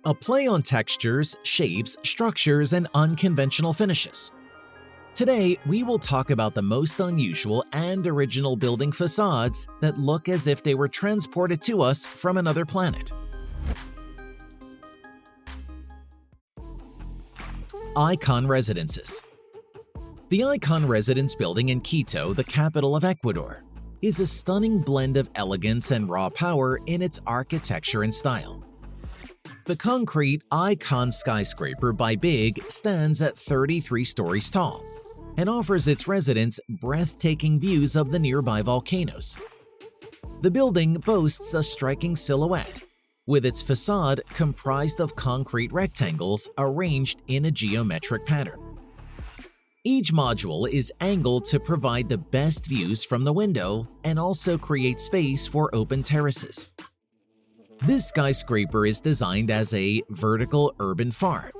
a play on textures, shapes, structures, and unconventional finishes. Today, we will talk about the most unusual and original building facades that look as if they were transported to us from another planet. Icon Residences. The Icon Residence building in Quito, the capital of Ecuador, is a stunning blend of elegance and raw power in its architecture and style. The concrete Icon skyscraper by Big stands at 33 stories tall and offers its residents breathtaking views of the nearby volcanoes. The building boasts a striking silhouette, with its facade comprised of concrete rectangles arranged in a geometric pattern. Each module is angled to provide the best views from the window and also create space for open terraces. This skyscraper is designed as a vertical urban farm,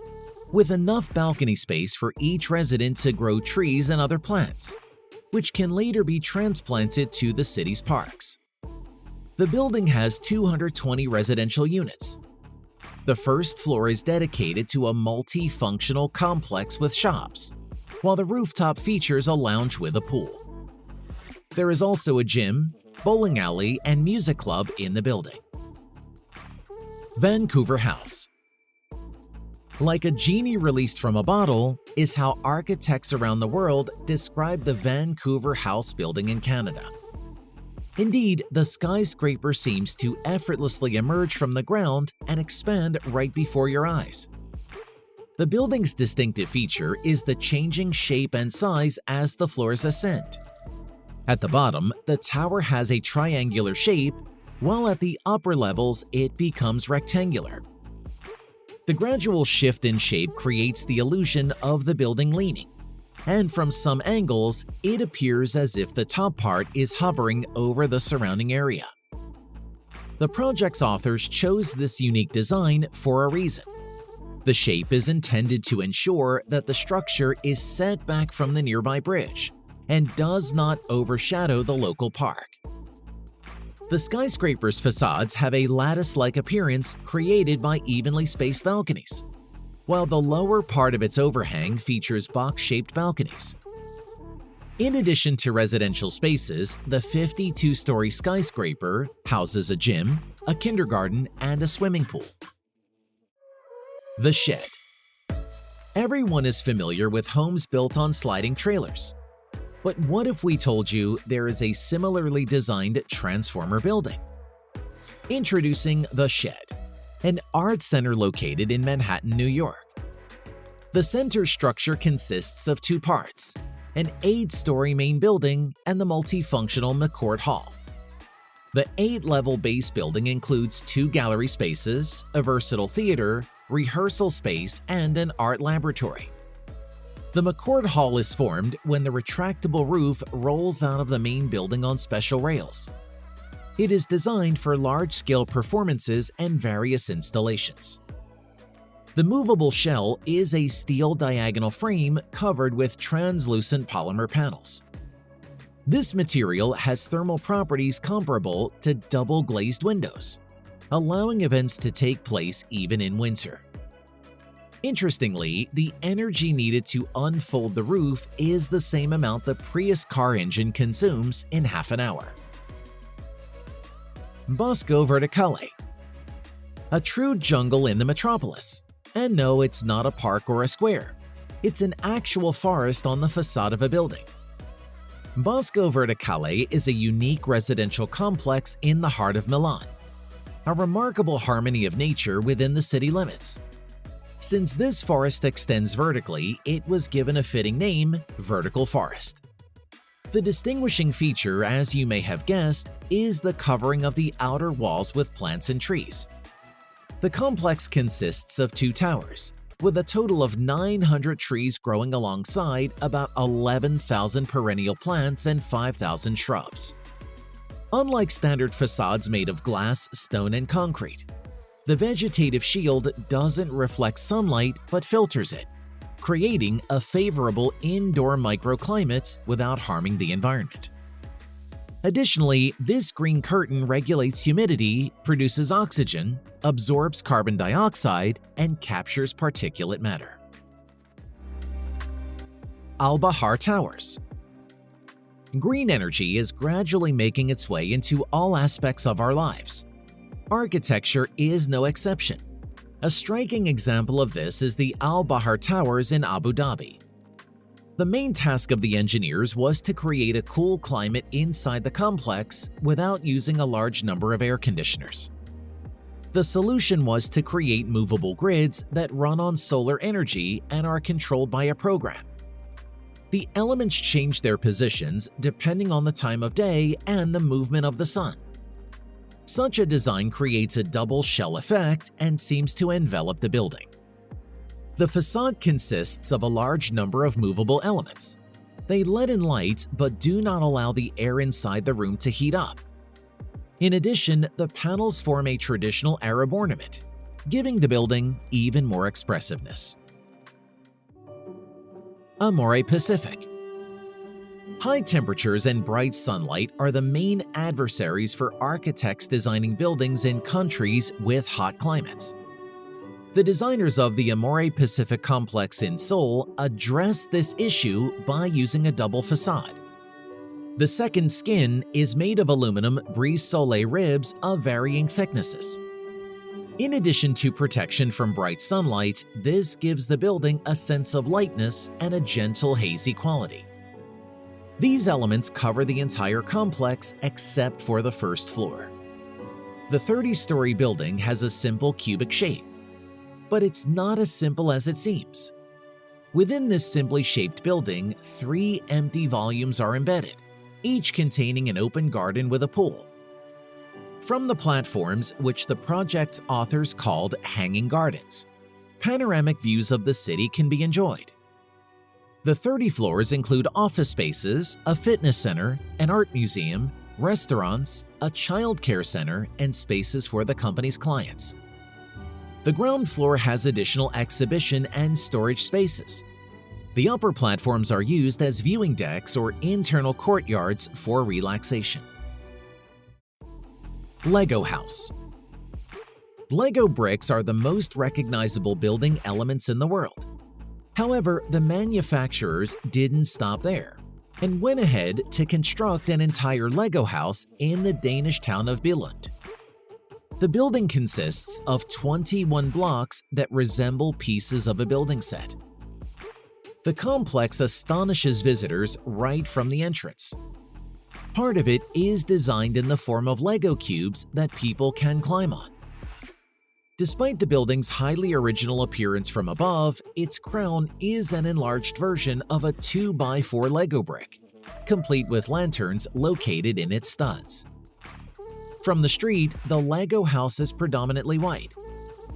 with enough balcony space for each resident to grow trees and other plants, which can later be transplanted to the city's parks. The building has 220 residential units. The first floor is dedicated to a multifunctional complex with shops, while the rooftop features a lounge with a pool. There is also a gym, bowling alley, and music club in the building. Vancouver House. Like a genie released from a bottle is how architects around the world describe the Vancouver House building in Canada. Indeed, the skyscraper seems to effortlessly emerge from the ground and expand right before your eyes. The building's distinctive feature is the changing shape and size as the floors ascend. At the bottom, the tower has a triangular shape, while at the upper levels it becomes rectangular. The gradual shift in shape creates the illusion of the building leaning, and from some angles, it appears as if the top part is hovering over the surrounding area. The project's authors chose this unique design for a reason. The shape is intended to ensure that the structure is set back from the nearby bridge and does not overshadow the local park. The skyscraper's facades have a lattice-like appearance created by evenly spaced balconies, while the lower part of its overhang features box-shaped balconies. In addition to residential spaces, the 52-story skyscraper houses a gym, a kindergarten, and a swimming pool. The Shed. Everyone is familiar with homes built on sliding trailers. But what if we told you there is a similarly designed transformer building? Introducing The Shed, an art center located in Manhattan, New York. The center structure consists of two parts, an 8-story main building and the multifunctional McCourt Hall. The 8-level base building includes 2 gallery spaces, a versatile theater, rehearsal space, and an art laboratory. The McCourt Hall is formed when the retractable roof rolls out of the main building on special rails. It is designed for large-scale performances and various installations. The movable shell is a steel diagonal frame covered with translucent polymer panels. This material has thermal properties comparable to double-glazed windows, allowing events to take place even in winter. Interestingly, the energy needed to unfold the roof is the same amount the Prius car engine consumes in half an hour. Bosco Verticale. A true jungle in the metropolis. And no, it's not a park or a square. It's an actual forest on the facade of a building. Bosco Verticale is a unique residential complex in the heart of Milan, a remarkable harmony of nature within the city limits. Since this forest extends vertically, it was given a fitting name, Vertical Forest. The distinguishing feature, as you may have guessed, is the covering of the outer walls with plants and trees. The complex consists of 2 towers, with a total of 900 trees growing alongside about 11,000 perennial plants and 5,000 shrubs. Unlike standard facades made of glass, stone, and concrete, the vegetative shield doesn't reflect sunlight but filters it, creating a favorable indoor microclimate without harming the environment. Additionally, this green curtain regulates humidity, produces oxygen, absorbs carbon dioxide, and captures particulate matter. Al-Bahar Towers. Green energy is gradually making its way into all aspects of our lives. Architecture is no exception. A striking example of this is the Al-Bahar Towers in Abu Dhabi. The main task of the engineers was to create a cool climate inside the complex without using a large number of air conditioners. The solution was to create movable grids that run on solar energy and are controlled by a program. The elements change their positions depending on the time of day and the movement of the sun. Such a design creates a double shell effect and seems to envelop the building. The facade consists of a large number of movable elements. They let in light but do not allow the air inside the room to heat up. In addition, the panels form a traditional Arab ornament, giving the building even more expressiveness. Amore Pacific. High temperatures and bright sunlight are the main adversaries for architects designing buildings in countries with hot climates. The designers of the Amore Pacific complex in Seoul addressed this issue by using a double facade. The second skin is made of aluminum brise-soleil ribs of varying thicknesses. In addition to protection from bright sunlight, this gives the building a sense of lightness and a gentle hazy quality. These elements cover the entire complex except for the first floor. The 30-story building has a simple cubic shape, but it's not as simple as it seems. Within this simply shaped building, 3 empty volumes are embedded, each containing an open garden with a pool. From the platforms, which the project's authors called hanging gardens, panoramic views of the city can be enjoyed. The 30 floors include office spaces, a fitness center, an art museum, restaurants, a child care center, and spaces for the company's clients. The ground floor has additional exhibition and storage spaces. The upper platforms are used as viewing decks or internal courtyards for relaxation. Lego House. Lego bricks are the most recognizable building elements in the world. However, the manufacturers didn't stop there and went ahead to construct an entire Lego house in the Danish town of Billund. The building consists of 21 blocks that resemble pieces of a building set. The complex astonishes visitors right from the entrance. Part of it is designed in the form of Lego cubes that people can climb on. Despite the building's highly original appearance from above, its crown is an enlarged version of a 2x4 Lego brick, complete with lanterns located in its studs. From the street, the Lego house is predominantly white.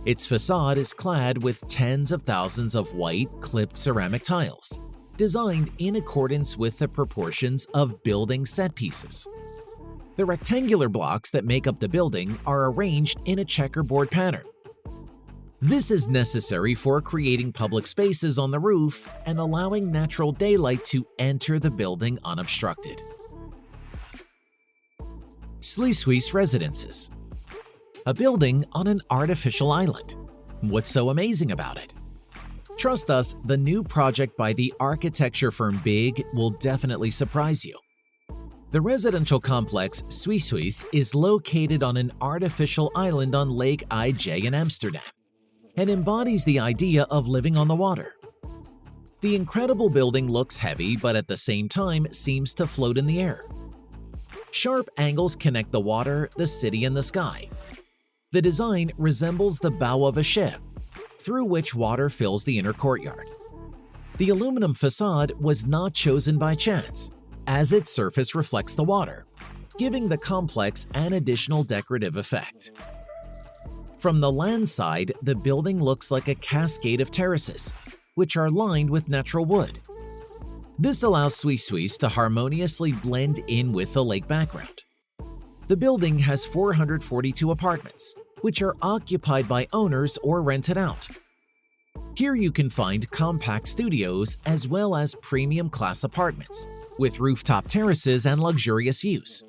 Its facade is clad with tens of thousands of white, clipped ceramic tiles, designed in accordance with the proportions of building set pieces. The rectangular blocks that make up the building are arranged in a checkerboard pattern. This is necessary for creating public spaces on the roof and allowing natural daylight to enter the building unobstructed. Swiss residences. A building on an artificial island. What's so amazing about it? Trust us, the new project by the architecture firm BIG will definitely surprise you. The residential complex Swiss is located on an artificial island on Lake IJ in Amsterdam and embodies the idea of living on the water. The incredible building looks heavy but at the same time seems to float in the air. Sharp angles connect the water, the city, and the sky. The design resembles the bow of a ship, through which water fills the inner courtyard. The aluminum facade was not chosen by chance, as its surface reflects the water, giving the complex an additional decorative effect. From the land side, the building looks like a cascade of terraces, which are lined with natural wood. This allows Swiss to harmoniously blend in with the lake background. The building has 442 apartments, which are occupied by owners or rented out. Here you can find compact studios as well as premium class apartments, with rooftop terraces and luxurious views.